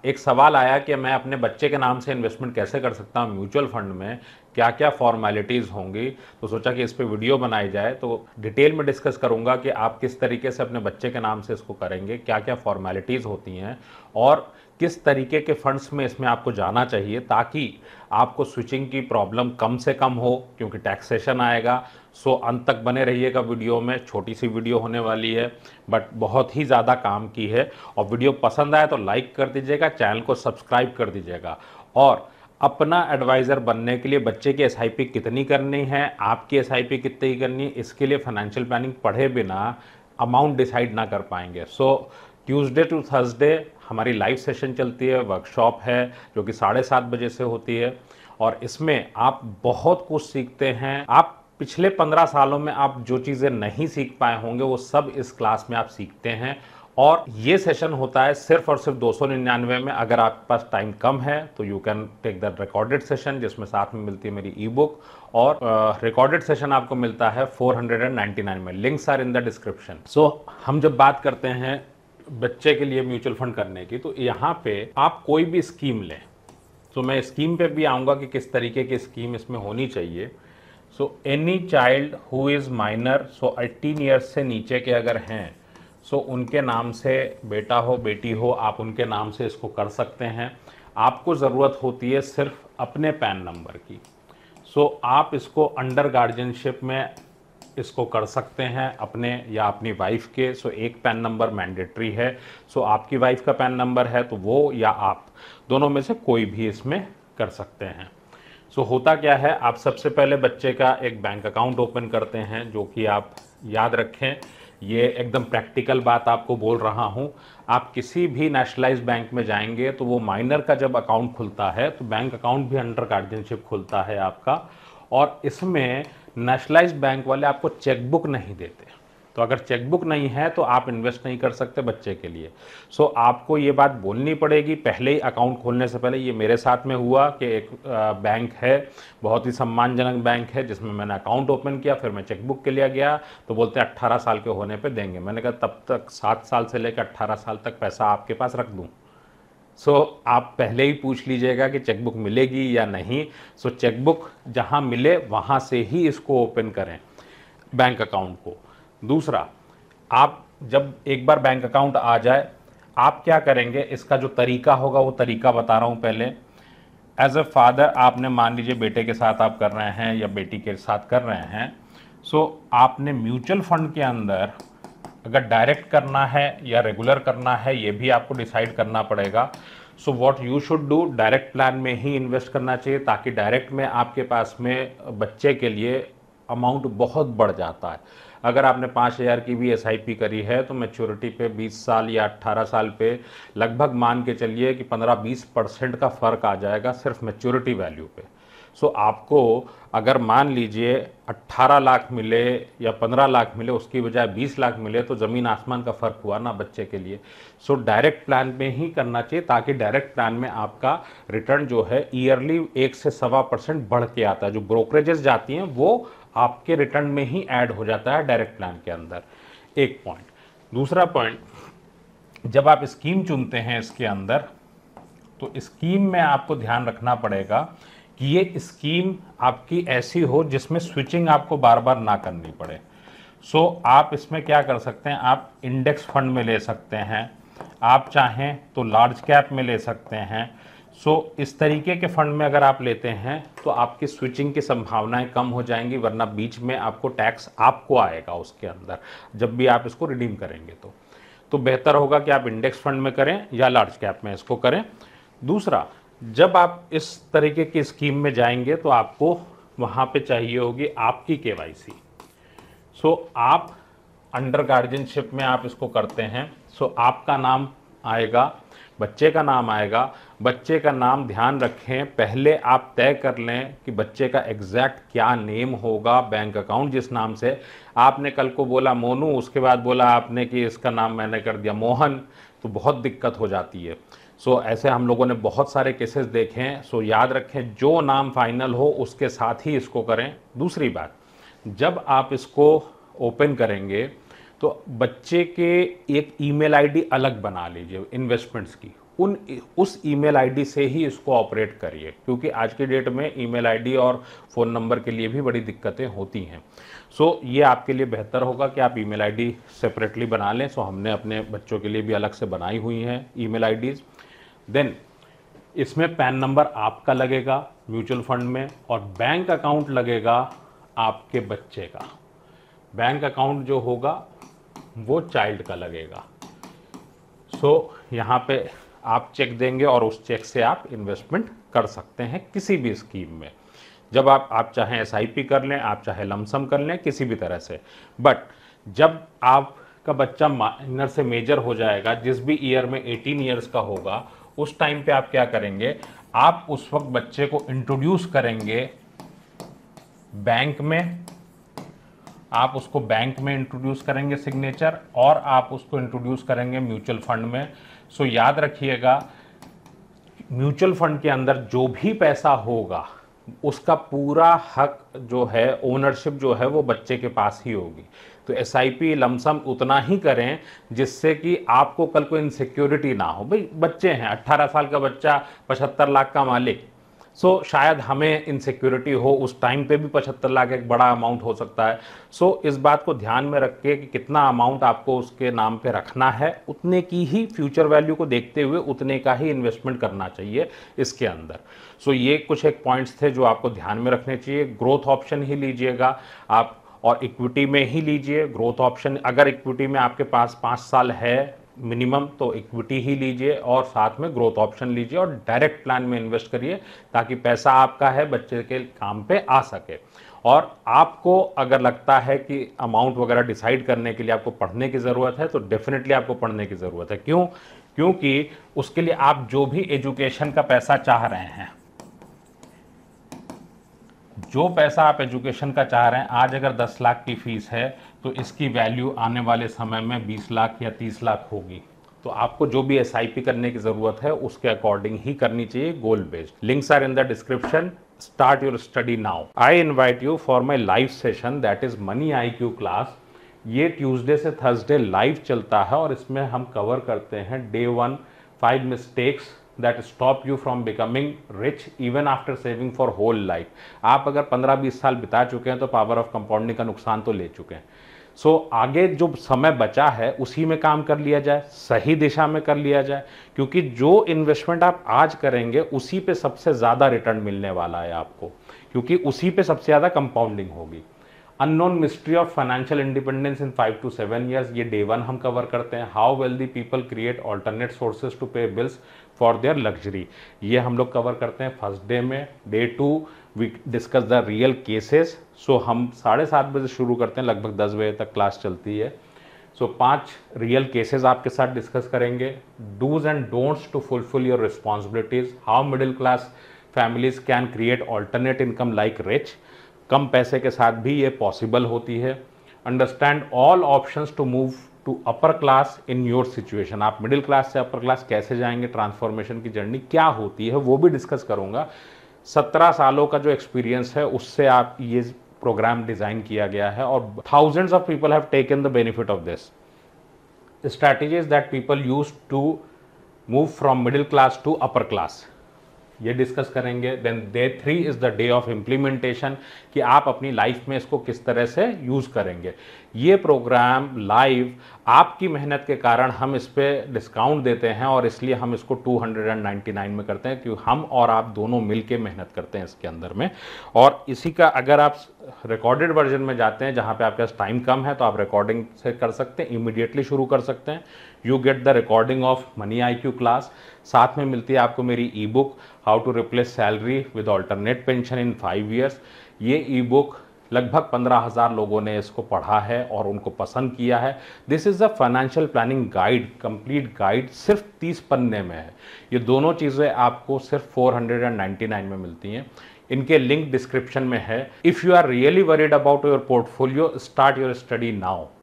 एक सवाल आया कि मैं अपने बच्चे के नाम से इन्वेस्टमेंट कैसे कर सकता हूँ म्यूचुअल फंड में, क्या क्या फॉर्मेलिटीज़ होंगी। तो सोचा कि इस पे वीडियो बनाई जाए, तो डिटेल में डिस्कस करूँगा कि आप किस तरीके से अपने बच्चे के नाम से इसको करेंगे, क्या क्या फॉर्मेलिटीज़ होती हैं और किस तरीके के फंड्स में इसमें आपको जाना चाहिए ताकि आपको स्विचिंग की प्रॉब्लम कम से कम हो, क्योंकि टैक्सेशन आएगा। सो अंत तक बने रहिएगा वीडियो में। छोटी सी वीडियो होने वाली है बट बहुत ही ज़्यादा काम की है। और वीडियो पसंद आए तो लाइक कर दीजिएगा, चैनल को सब्सक्राइब कर दीजिएगा। और अपना एडवाइज़र बनने के लिए बच्चे की एसआईपी कितनी करनी है, आपकी एसआईपी कितनी करनी है, इसके लिए फाइनेंशियल प्लानिंग पढ़े बिना अमाउंट डिसाइड ना कर पाएंगे। सो ट्यूसडे टू थर्सडे हमारी लाइव सेशन चलती है, वर्कशॉप है जो कि 7:30 बजे से होती है। और इसमें आप बहुत कुछ सीखते हैं। आप पिछले 15 सालों में आप जो चीज़ें नहीं सीख पाए होंगे वो सब इस क्लास में आप सीखते हैं। और ये सेशन होता है सिर्फ और सिर्फ 299 में। अगर आपके पास टाइम कम है तो you can take the recorded session, जिसमें साथ में मिलती है मेरी ई बुक। और रिकॉर्डेड सेशन आपको मिलता है 499 में। Links are in the description. So हम जब बात करते हैं बच्चे के लिए म्यूचुअल फंड करने की, तो यहाँ पे आप कोई भी स्कीम लें। तो मैं स्कीम पे भी आऊँगा कि किस तरीके की स्कीम इसमें होनी चाहिए। So any child who is minor, so 18 years से नीचे के अगर हैं, सो उनके नाम से, बेटा हो बेटी हो, आप उनके नाम से इसको कर सकते हैं। आपको ज़रूरत होती है सिर्फ अपने पैन नंबर की। सो आप इसको अंडर गार्जियनशिप में इसको कर सकते हैं, अपने या अपनी वाइफ के। सो एक पैन नंबर मैंडेटरी है। सो आपकी वाइफ का पैन नंबर है तो वो या आप दोनों में से कोई भी इसमें कर सकते हैं। सो होता क्या है, आप सबसे पहले बच्चे का एक बैंक अकाउंट ओपन करते हैं, जो कि आप याद रखें, ये एकदम प्रैक्टिकल बात आपको बोल रहा हूँ। आप किसी भी नेशनलाइज्ड बैंक में जाएंगे तो वो माइनर का जब अकाउंट खुलता है तो बैंक अकाउंट भी अंडर गार्जियनशिप खुलता है आपका। और इसमें नेशनलाइज्ड बैंक वाले आपको चेकबुक नहीं देते। तो अगर चेकबुक नहीं है तो आप इन्वेस्ट नहीं कर सकते बच्चे के लिए। सो आपको ये बात बोलनी पड़ेगी पहले ही अकाउंट खोलने से पहले। ये मेरे साथ में हुआ कि एक बैंक है, बहुत ही सम्मानजनक बैंक है, जिसमें मैंने अकाउंट ओपन किया, फिर मैं चेकबुक के लिए गया तो बोलते हैं 18 साल के होने पे देंगे। मैंने कहा तब तक 7 साल से लेकर 18 साल तक पैसा आपके पास रख दूँ। सो आप पहले ही पूछ लीजिएगा कि चेकबुक मिलेगी या नहीं। सो चेकबुक जहाँ मिले वहाँ से ही इसको ओपन करें, बैंक अकाउंट को। दूसरा, आप जब एक बार बैंक अकाउंट आ जाए, आप क्या करेंगे, इसका जो तरीका होगा वो तरीका बता रहा हूँ पहले। एज ए फादर, आपने मान लीजिए बेटे के साथ आप कर रहे हैं या बेटी के साथ कर रहे हैं। सो आपने म्यूचुअल फंड के अंदर अगर डायरेक्ट करना है या रेगुलर करना है, ये भी आपको डिसाइड करना पड़ेगा। So what you should do, direct plan में ही इन्वेस्ट करना चाहिए, ताकि डायरेक्ट में आपके पास में बच्चे के लिए अमाउंट बहुत बढ़ जाता है। अगर आपने 5,000 की भी एसआईपी करी है तो मैच्योरिटी पे 20 साल या 18 साल पे लगभग मान के चलिए कि 15-20% का फ़र्क आ जाएगा सिर्फ मैच्योरिटी वैल्यू पे। सो आपको अगर मान लीजिए 18 लाख मिले या 15 लाख मिले, उसकी बजाय 20 लाख मिले, तो ज़मीन आसमान का फ़र्क हुआ ना बच्चे के लिए। सो डायरेक्ट प्लान में ही करना चाहिए, ताकि डायरेक्ट प्लान में आपका रिटर्न जो है ईयरली 1 से 1.25% बढ़ के आता है। जो ब्रोकरेजेस जाती हैं वो आपके रिटर्न में ही ऐड हो जाता है डायरेक्ट प्लान के अंदर। एक पॉइंट। दूसरा पॉइंट, जब आप स्कीम चुनते हैं इसके अंदर, तो स्कीम में आपको ध्यान रखना पड़ेगा कि ये स्कीम आपकी ऐसी हो जिसमें स्विचिंग आपको बार बार ना करनी पड़े। सो आप इसमें क्या कर सकते हैं, आप इंडेक्स फंड में ले सकते हैं, आप चाहें तो लार्ज कैप में ले सकते हैं। सो इस तरीके के फंड में अगर आप लेते हैं तो आपकी स्विचिंग की संभावनाएं कम हो जाएंगी, वरना बीच में आपको टैक्स आपको आएगा उसके अंदर जब भी आप इसको रिडीम करेंगे। तो बेहतर होगा कि आप इंडेक्स फंड में करें या लार्ज कैप में इसको करें। दूसरा, जब आप इस तरीके की स्कीम में जाएंगे तो आपको वहाँ पे चाहिए होगी आपकी केवाईसी। सो आप अंडर गार्जियनशिप में आप इसको करते हैं। सो आपका नाम आएगा, बच्चे का नाम आएगा। बच्चे का नाम ध्यान रखें, पहले आप तय कर लें कि बच्चे का एग्जैक्ट क्या नेम होगा। बैंक अकाउंट जिस नाम से आपने कल को बोला मोनू, उसके बाद बोला आपने कि इसका नाम मैंने कर दिया मोहन, तो बहुत दिक्कत हो जाती है। सो ऐसे हम लोगों ने बहुत सारे केसेस देखे हैं। सो याद रखें, जो नाम फाइनल हो उसके साथ ही इसको करें। दूसरी बात, जब आप इसको ओपन करेंगे तो बच्चे के एक ईमेल आईडी अलग बना लीजिए इन्वेस्टमेंट्स की, उस ईमेल आईडी से ही इसको ऑपरेट करिए, क्योंकि आज की डेट में ईमेल आईडी और फ़ोन नंबर के लिए भी बड़ी दिक्कतें होती हैं। सो ये आपके लिए बेहतर होगा कि आप ईमेल आईडी सेपरेटली बना लें। सो हमने अपने बच्चों के लिए भी अलग से बनाई हुई हैं ईमेल आईडीज़। देन इसमें पैन नंबर आपका लगेगा म्यूचुअल फंड में, और बैंक अकाउंट लगेगा आपके बच्चे का। बैंक अकाउंट जो होगा वो चाइल्ड का लगेगा। सो यहाँ पे आप चेक देंगे और उस चेक से आप इन्वेस्टमेंट कर सकते हैं किसी भी स्कीम में। जब आप चाहें एसआईपी कर लें, आप चाहे लमसम कर लें, किसी भी तरह से। बट जब आपका बच्चा माइनर से मेजर हो जाएगा, जिस भी ईयर में 18 ईयर्स का होगा, उस टाइम पे आप क्या करेंगे, आप उस वक्त बच्चे को इंट्रोड्यूस करेंगे बैंक में। आप उसको बैंक में इंट्रोड्यूस करेंगे सिग्नेचर, और आप उसको इंट्रोड्यूस करेंगे म्यूचुअल फंड में। सो याद रखिएगा, म्यूचुअल फंड के अंदर जो भी पैसा होगा उसका पूरा हक जो है, ओनरशिप जो है, वो बच्चे के पास ही होगी। तो एसआईपी लमसम उतना ही करें जिससे कि आपको कल को इनसिक्योरिटी ना हो। भाई बच्चे हैं, 18 साल का बच्चा 75 लाख का मालिक, सो शायद हमें इनसिक्योरिटी हो। उस टाइम पे भी 75 लाख एक बड़ा अमाउंट हो सकता है। सो इस बात को ध्यान में रख के कि कितना अमाउंट आपको उसके नाम पे रखना है, उतने की ही फ्यूचर वैल्यू को देखते हुए उतने का ही इन्वेस्टमेंट करना चाहिए इसके अंदर। सो ये कुछ एक पॉइंट्स थे जो आपको ध्यान में रखने चाहिए। ग्रोथ ऑप्शन ही लीजिएगा आप, और इक्विटी में ही लीजिए ग्रोथ ऑप्शन। अगर इक्विटी में आपके पास 5 साल है मिनिमम, तो इक्विटी ही लीजिए और साथ में ग्रोथ ऑप्शन लीजिए, और डायरेक्ट प्लान में इन्वेस्ट करिए ताकि पैसा आपका है, बच्चे के काम पे आ सके। और आपको अगर लगता है कि अमाउंट वगैरह डिसाइड करने के लिए आपको पढ़ने की ज़रूरत है, तो डेफिनेटली आपको पढ़ने की ज़रूरत है। क्यों? क्योंकि उसके लिए आप जो भी एजुकेशन का पैसा चाह रहे हैं, जो पैसा आप एजुकेशन का चाह रहे हैं, आज अगर 10 लाख की फीस है तो इसकी वैल्यू आने वाले समय में 20 लाख या 30 लाख होगी। तो आपको जो भी एसआईपी करने की ज़रूरत है उसके अकॉर्डिंग ही करनी चाहिए, goal based. Links are in the description. Start your study now. I invite you for my live session, that is money IQ class. ये ट्यूसडे से थर्सडे लाइव चलता है, और इसमें हम कवर करते हैं Day 1 5 mistakes that stop you from becoming rich even after saving for whole life। आप अगर 15-20 साल बिता चुके हैं तो पावर ऑफ कंपाउंडिंग का नुकसान तो ले चुके हैं। सो आगे जो समय बचा है उसी में काम कर लिया जाए, सही दिशा में कर लिया जाए, क्योंकि जो इन्वेस्टमेंट आप आज करेंगे उसी पे सबसे ज़्यादा रिटर्न मिलने वाला है आपको, क्योंकि उसी पे सबसे ज़्यादा कंपाउंडिंग होगी। Unknown mystery of financial independence in 5 to 7 years, ये Day 1 हम कवर करते हैं। How wealthy people create alternate sources to pay bills for their luxury, ये हम लोग कवर करते हैं फर्स्ट डे में। Day 2 we discuss the real cases. So हम 7:30 बजे शुरू करते हैं, लगभग 10 बजे तक क्लास चलती है। सो 5 रियल केसेस आपके साथ डिस्कस करेंगे। Dos and don'ts to fulfil your responsibilities, how middle class families can create alternate income like rich, कम पैसे के साथ भी ये पॉसिबल होती है। Understand all options to move to upper class in your situation, आप मिडिल क्लास से अपर क्लास कैसे जाएंगे, ट्रांसफॉर्मेशन की जर्नी क्या होती है वो भी डिस्कस करूंगा। 17 सालों का जो एक्सपीरियंस है उससे आप ये प्रोग्राम डिजाइन किया गया है, और thousands of people have taken the benefit of this. Strategies that people use to move from middle class to upper class, ये डिस्कस करेंगे। Then Day 3 is the day of implementation, कि आप अपनी life में इसको किस तरह से यूज करेंगे। ये प्रोग्राम लाइव आपकी मेहनत के कारण हम इस पे डिस्काउंट देते हैं, और इसलिए हम इसको 299 में करते हैं, क्योंकि हम और आप दोनों मिलके मेहनत करते हैं इसके अंदर में। और इसी का अगर आप रिकॉर्डेड वर्जन में जाते हैं जहाँ पे आपके पास टाइम कम है, तो आप रिकॉर्डिंग से कर सकते हैं, इमीडिएटली शुरू कर सकते हैं। You get the recording of money IQ class, साथ में मिलती है आपको मेरी e book how to replace salary with alternate pension in 5 years. ये ई बुक लगभग 15,000 लोगों ने इसको पढ़ा है और उनको पसंद किया है। This is a financial planning guide, complete guide, सिर्फ 30 पन्ने में है। ये दोनों चीज़ें आपको सिर्फ 499 में मिलती हैं। इनके लिंक डिस्क्रिप्शन में है। If you are really worried about your portfolio, start your study now.